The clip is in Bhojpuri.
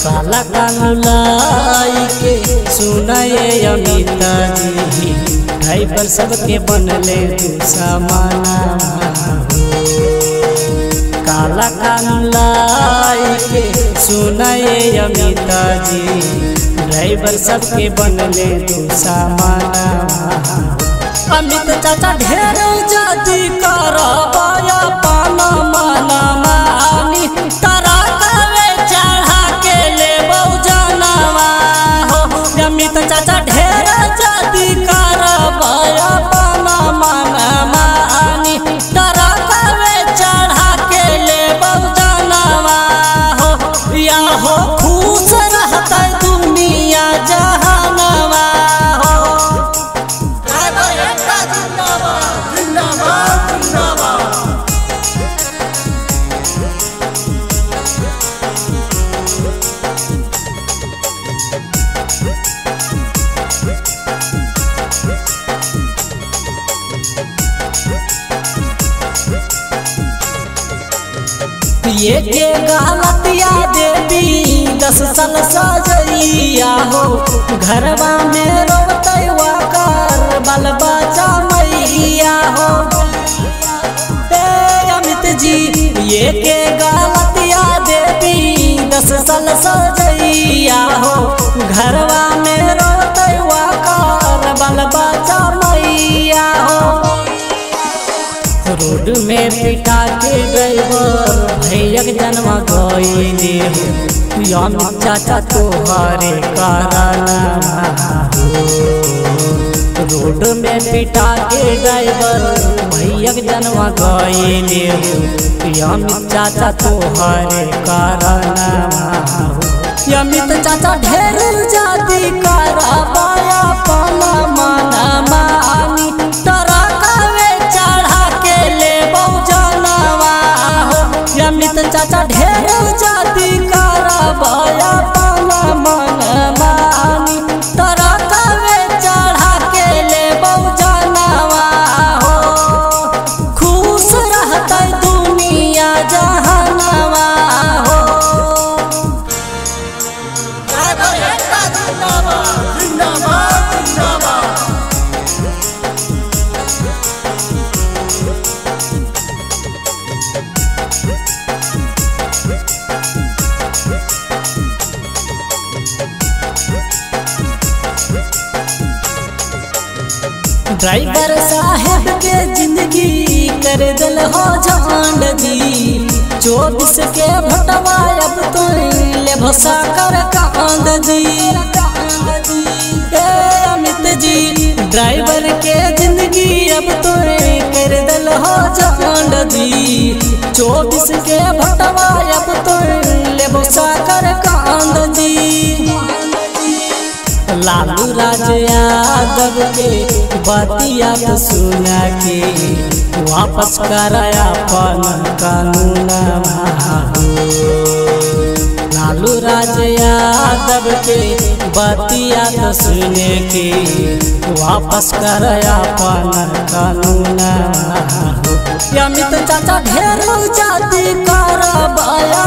काला कानून लाई के सुनाए अमिता जी ड्राइवर सबके बनले तू समाना। काला कानून लाई के सुनाए अमिता जी ड्राइवर सबके बनले तू समाना। अमित चाचा ढेर जाति करबाया पाना माना मानी तारा कवे चढ़ा के ले बहुजनवा हो। अमित चाचा ढेर जाति करबाया पाना माना मानी तारा कवे चढ़ा के ले बहुजनवा हो। या हो खुश रहता दुनिया जहानवा हो। ये के गलतिया देवी 10 साल सजैया हो। घरवा में रोते वाकर बाल बच्चा मैया हो। अमित जी ये के गलतिया देवी 10 साल सजैया हो। घरवा में रोते वाकर बाल बच्चा मैया हो। रोड में पिटा के ड्राइवर भैया जन्मा गईले हो। अमित चाचा तोहरे कारण रोड में पिटा के ड्राइवर भैया जन्मा गईले हो। अमित चाचा तोहरे कारण अमित चाचा ढेर जाति करबाया पाना माना मानी तारा कवे चढ़ा के ले बहुजनवा हो। अमित चाचा ढेर जाति करबाया पाना माना मानी तारा कवे चढ़ा के ले बहुजनवा हो। खुश रहता दुनिया जहानवा हो। ड्राइवर साहेब के जिंदगी कर दिल हो झांड जी। 24 के भटवा अब तो ले भसा कर कांद जी। अमित जी ड्राइवर के जिंदगी अब तो कर दिल हो झांड जी। 24 के भटवा अब तो ले भसा कर कांद जी। लालू राज यादव के बतिया तो सुना के वापस कराया अपन कानून। लालू राज यादव के बतिया तो सुने के वापस कराया अपन कानून। अमित चाचा ढेर जाति करबाया